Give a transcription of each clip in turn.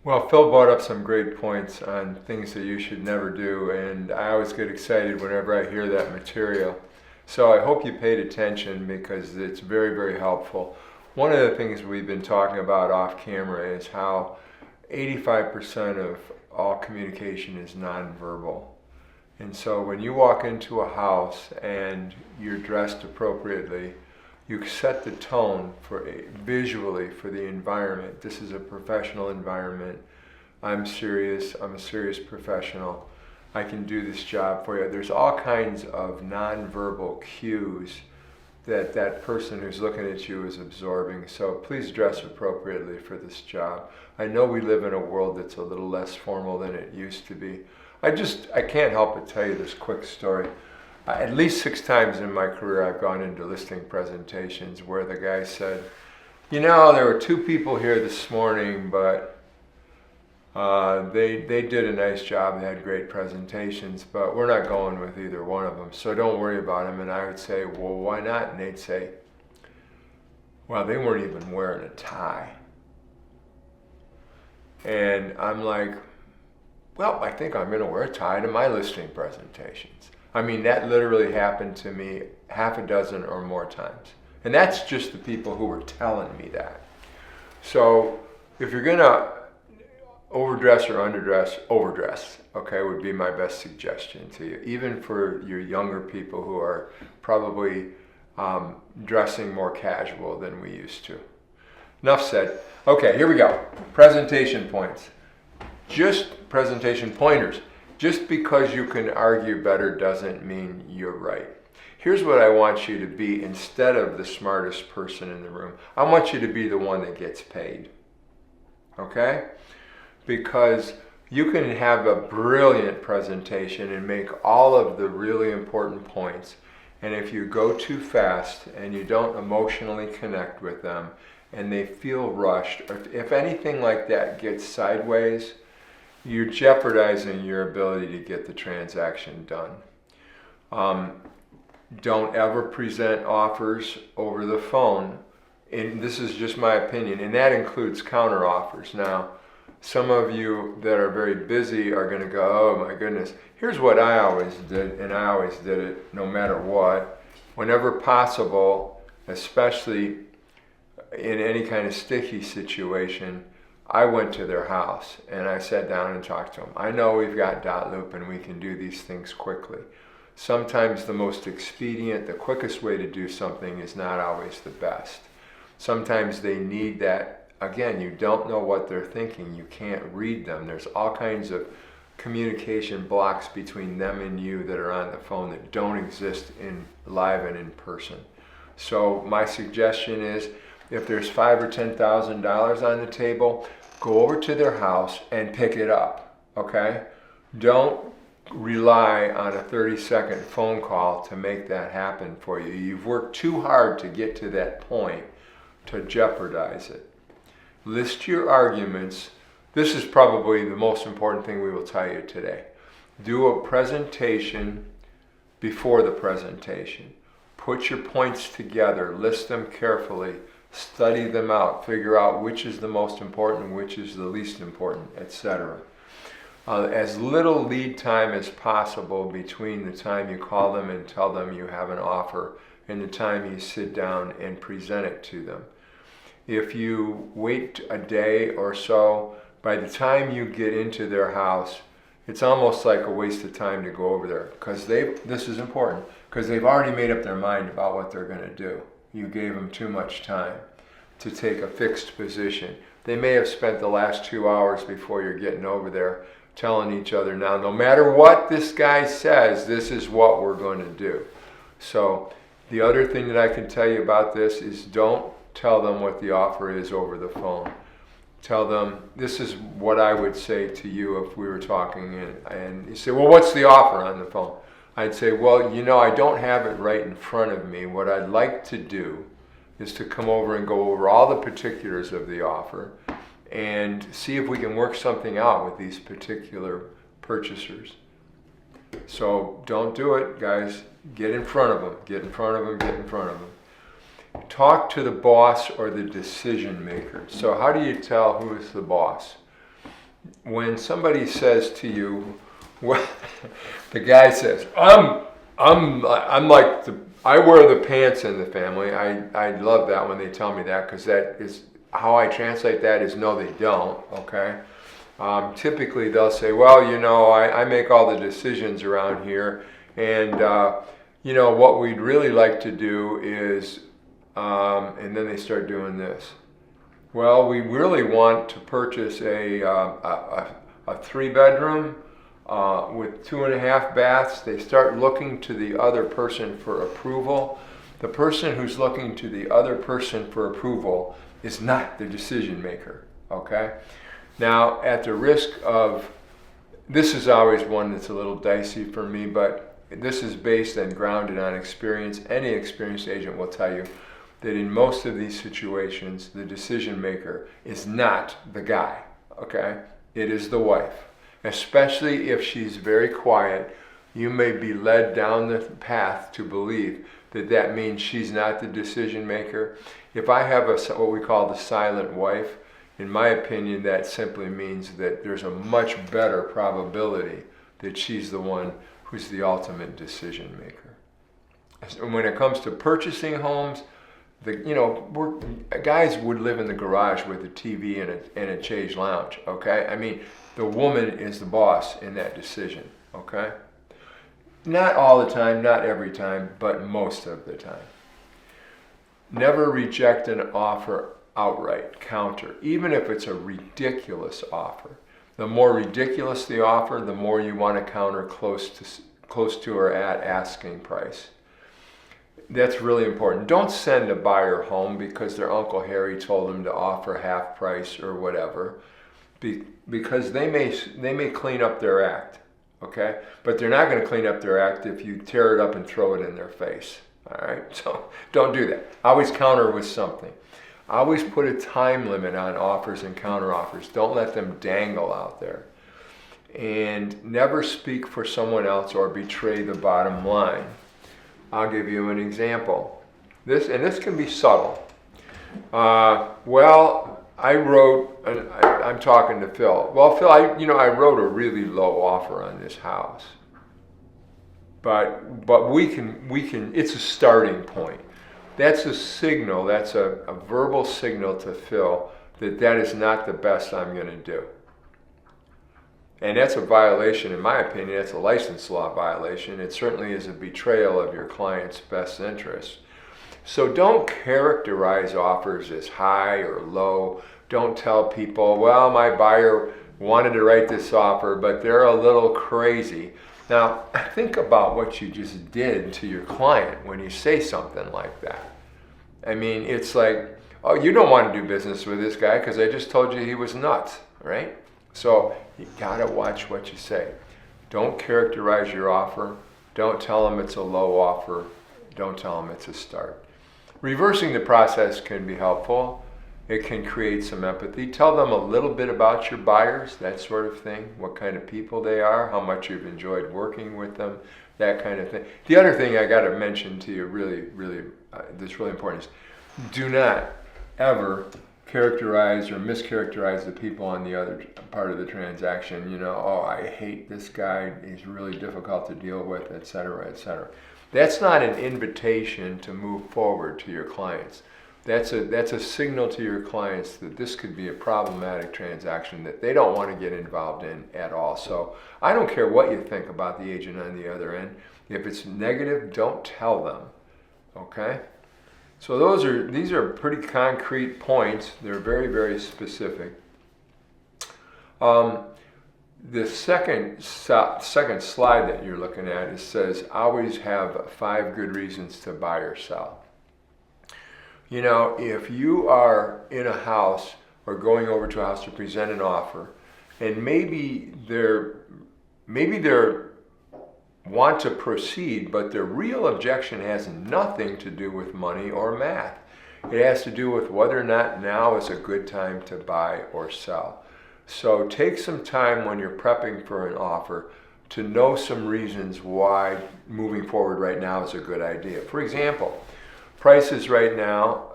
Well, Phil brought up some great points on things that you should never do, and I always get excited whenever I hear that material. So I hope you paid attention because it's very, very helpful. One of the things we've been talking about off camera is how 85% of all communication is nonverbal. And so when you walk into a house and you're dressed appropriately, you set the tone for visually for the environment. This is a professional environment. I'm serious. I'm a serious professional. I can do this job for you. There's all kinds of nonverbal cues that that person who's looking at you is absorbing. So please dress appropriately for this job. I know we live in a world that's a little less formal than it used to be. I can't help but tell you this quick story. At least 6 times in my career I've gone into listing presentations where the guy said, you know, there were 2 people here this morning, but they did a nice job. They had great presentations, but we're not going with either one of them, so don't worry about them. And I would say, well, why not? And they'd say, well, they weren't even wearing a tie. And I'm like, well, I think I'm going to wear a tie to my listing presentations. I mean, that literally happened to me half a dozen or more times. And that's just the people who were telling me that. So if you're going to overdress or underdress, overdress, okay, would be my best suggestion to you, even for your younger people who are probably dressing more casual than we used to. Enough said. Okay, here we go. Presentation points. Just presentation pointers. Just because you can argue better doesn't mean you're right. Here's what I want you to be instead of the smartest person in the room. I want you to be the one that gets paid. Okay? Because you can have a brilliant presentation and make all of the really important points. And if you go too fast and you don't emotionally connect with them and they feel rushed, or if anything like that gets sideways, you're jeopardizing your ability to get the transaction done. Don't ever present offers over the phone. And this is just my opinion, and that includes counter offers. Now, some of you that are very busy are going to go, oh my goodness, here's what I always did, and I always did it no matter what. Whenever possible, especially in any kind of sticky situation, I went to their house and I sat down and talked to them. I know we've got dotloop and we can do these things quickly. Sometimes the most expedient, the quickest way to do something is not always the best. Sometimes they need that. Again, you don't know what they're thinking. You can't read them. There's all kinds of communication blocks between them and you that are on the phone that don't exist in live and in person. So my suggestion is, if there's $5,000 or $10,000 on the table, go over to their house and pick it up, okay? Don't rely on a 30-second phone call to make that happen for you. You've worked too hard to get to that point to jeopardize it. List your arguments. This is probably the most important thing we will tell you today. Do a presentation before the presentation. Put your points together, list them carefully, study them out, figure out which is the most important, which is the least important, etc. As little lead time as possible between the time you call them and tell them you have an offer and the time you sit down and present it to them. If you wait a day or so, by the time you get into their house, it's almost like a waste of time to go over there, because this is important, because they've already made up their mind about what they're going to do. You gave them too much time to take a fixed position. They may have spent the last 2 hours before you're getting over there telling each other, now, no matter what this guy says, this is what we're going to do. So the other thing that I can tell you about this is don't tell them what the offer is over the phone. Tell them, this is what I would say to you if we were talking, and you say, well, what's the offer on the phone? I'd say, well, you know, I don't have it right in front of me. What I'd like to do is to come over and go over all the particulars of the offer and see if we can work something out with these particular purchasers. So don't do it, guys. Get in front of them. Get in front of them. Get in front of them. Talk to the boss or the decision maker. So how do you tell who is the boss? when somebody says to you, well, the guy says, I'm like I wear the pants in the family. I love that when they tell me that, because that is how I translate that is no, they don't. Okay. Typically they'll say, well, I make all the decisions around here, and what we'd really like to do is, and then they start doing this. Well, we really want to purchase a 3-bedroom with 2.5 baths. They start looking to the other person for approval. The person who's looking to the other person for approval is not the decision maker, okay? Now, at the risk of, this is always one that's a little dicey for me, but this is based and grounded on experience. Any experienced agent will tell you that in most of these situations, the decision maker is not the guy, okay? It is the wife. Especially if she's very quiet, you may be led down the path to believe that that means she's not the decision maker. If I have what we call the silent wife, in my opinion, that simply means that there's a much better probability that she's the one who's the ultimate decision maker. And when it comes to purchasing homes, guys would live in the garage with a TV and a chaise lounge, okay? I mean, the woman is the boss in that decision, okay? Not all the time, not every time, but most of the time. Never reject an offer outright, counter, even if it's a ridiculous offer. The more ridiculous the offer, the more you want to counter close to or at asking price. That's really important. Don't send a buyer home because their Uncle Harry told them to offer half price or whatever, because they may clean up their act, okay? But they're not going to clean up their act if you tear it up and throw it in their face, all right? So don't do that. Always counter with something. Always put a time limit on offers and counter offers. Don't let them dangle out there. And never speak for someone else or betray the bottom line. I'll give you an example. This can be subtle. I'm talking to Phil. Well, Phil, I wrote a really low offer on this house. But we can, it's a starting point. That's a signal, that's a verbal signal to Phil that is not the best I'm going to do. And that's a violation, in my opinion. That's a license law violation. It certainly is a betrayal of your client's best interest. So don't characterize offers as high or low. Don't tell people, well, my buyer wanted to write this offer, but they're a little crazy. Now, think about what you just did to your client when you say something like that. I mean, it's like, oh, you don't want to do business with this guy because I just told you he was nuts, right? So you gotta watch what you say. Don't characterize your offer. Don't tell them it's a low offer. Don't tell them it's a start. Reversing the process can be helpful. It can create some empathy. Tell them a little bit about your buyers, that sort of thing, what kind of people they are, how much you've enjoyed working with them, that kind of thing. The other thing I gotta mention to you, really, that's really important, is do not ever characterize or mischaracterize the people on the other part of the transaction. Oh, I hate this guy, he's really difficult to deal with, etc., etc. That's not an invitation to move forward to your clients. That's a signal to your clients that this could be a problematic transaction that they don't want to get involved in at all. So I don't care what you think about the agent on the other end. If it's negative, don't tell them, okay? So these are pretty concrete points. They're very, very specific. The second slide that you're looking at, it says always have 5 good reasons to buy or sell. If you are in a house or going over to a house to present an offer, and maybe they're want to proceed, but their real objection has nothing to do with money or math. It has to do with whether or not now is a good time to buy or sell. So take some time when you're prepping for an offer to know some reasons why moving forward right now is a good idea. For example, prices right now,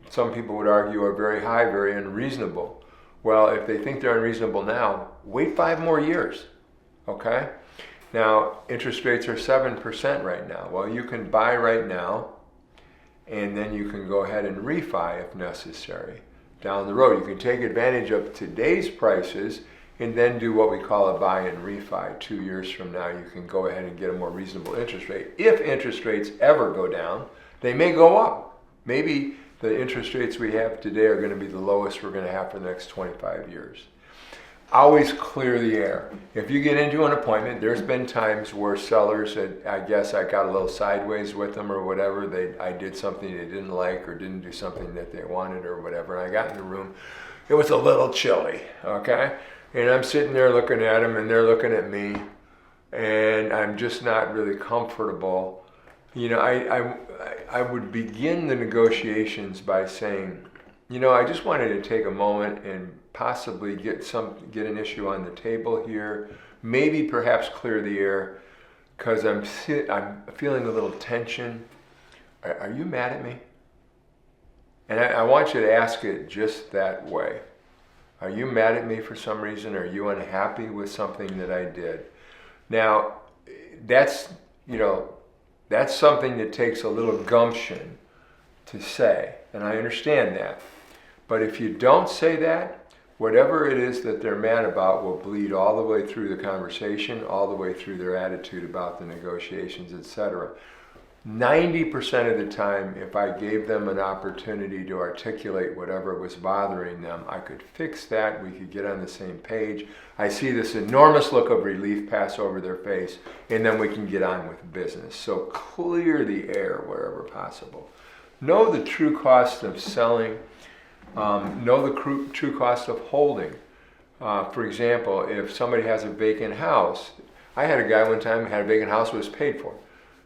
some people would argue, are very high, very unreasonable. Well, if they think they're unreasonable now, wait 5 more years, okay? Now, interest rates are 7% right now. Well, you can buy right now, and then you can go ahead and refi if necessary. Down the road, you can take advantage of today's prices and then do what we call a buy and refi. 2 years from now, you can go ahead and get a more reasonable interest rate. If interest rates ever go down, they may go up. Maybe the interest rates we have today are going to be the lowest we're going to have for the next 25 years. Always clear the air. If you get into an appointment, there's been times where sellers, I guess I got a little sideways with them or whatever. I did something they didn't like or didn't do something that they wanted or whatever. And I got in the room. It was a little chilly, okay? And I'm sitting there looking at them and they're looking at me. And I'm just not really comfortable. You know, I would begin the negotiations by saying, you know, I just wanted to take a moment and possibly get an issue on the table here, maybe perhaps clear the air, because I'm feeling a little tension. Are you mad at me? And I want you to ask it just that way. Are you mad at me for some reason? Are you unhappy with something that I did? Now, that's something that takes a little gumption to say, and I understand that. But if you don't say that, whatever it is that they're mad about will bleed all the way through the conversation, all the way through their attitude about the negotiations, etc. 90% of the time, if I gave them an opportunity to articulate whatever was bothering them, I could fix that, we could get on the same page. I see this enormous look of relief pass over their face, and then we can get on with business. So clear the air wherever possible. Know the true cost of selling. Know the true cost of holding. For example, if somebody has a vacant house, I had a guy one time who had a vacant house that was paid for.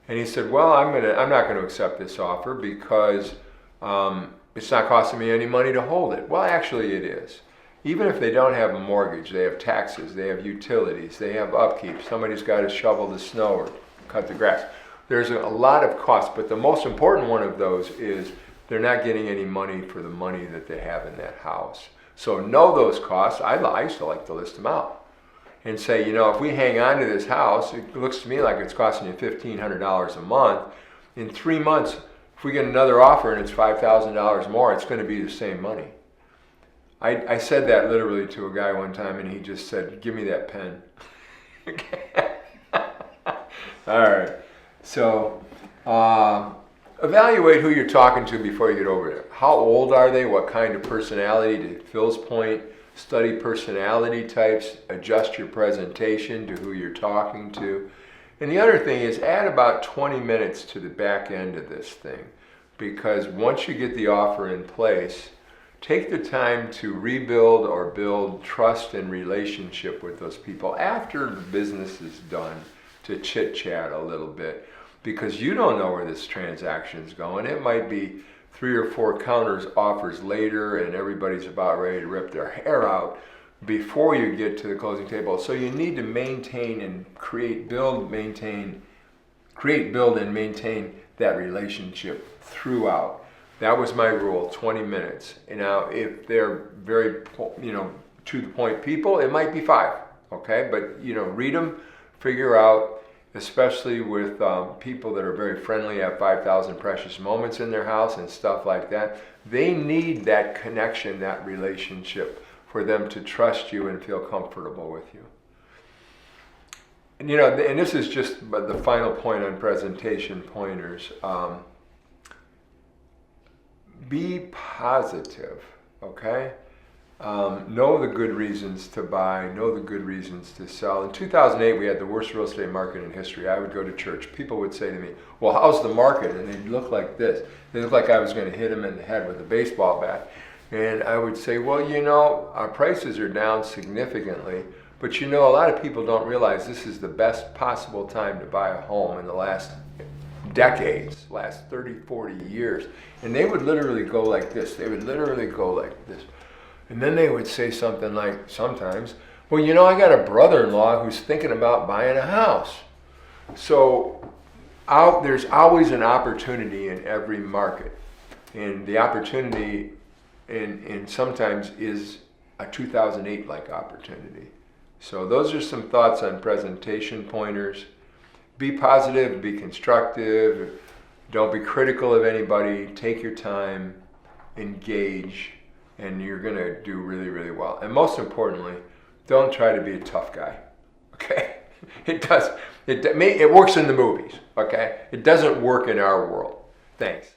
And he said, well, I'm not going to accept this offer because it's not costing me any money to hold it. Well, actually it is. Even if they don't have a mortgage, they have taxes, they have utilities, they have upkeep, somebody's got to shovel the snow or cut the grass. There's a lot of costs, but the most important one of those is they're not getting any money for the money that they have in that house. So know those costs. I used to like to list them out and say, you know, if we hang on to this house, it looks to me like it's costing you $1,500 a month. In 3 months, if we get another offer and it's $5,000 more, it's going to be the same money. I said that literally to a guy one time, and he just said, give me that pen. All right. So evaluate who you're talking to before you get over there. How old are they? What kind of personality? To Phil's point, study personality types, adjust your presentation to who you're talking to. And the other thing is add about 20 minutes to the back end of this thing, because once you get the offer in place, take the time to rebuild or build trust and relationship with those people after the business is done, to chit-chat a little bit, because you don't know where this transaction's going. It might be 3 or 4 counters offers later and everybody's about ready to rip their hair out before you get to the closing table. So you need to maintain and build and maintain that relationship throughout. That was my rule, 20 minutes. And now if they're very, to the point people, it might be 5, okay? But, read them, figure out, especially with people that are very friendly, have 5,000 precious moments in their house and stuff like that. They need that connection, that relationship, for them to trust you and feel comfortable with you. And, and this is just the final point on presentation pointers. Be positive, okay? Know the good reasons to buy, know the good reasons to sell. In 2008, we had the worst real estate market in history. I would go to church. People would say to me, well, how's the market? And they'd look like this. They looked like I was going to hit them in the head with a baseball bat. And I would say, well, our prices are down significantly, but a lot of people don't realize this is the best possible time to buy a home in the last decades, last 30, 40 years. And they would literally go like this. They would literally go like this. And then they would say something like, sometimes, well, I got a brother-in-law who's thinking about buying a house. So there's always an opportunity in every market. And the opportunity and sometimes is a 2008-like opportunity. So those are some thoughts on presentation pointers. Be positive, be constructive, don't be critical of anybody, take your time, engage, and you're going to do really, really well. And most importantly, don't try to be a tough guy, okay? It works in the movies, okay? It doesn't work in our world. Thanks.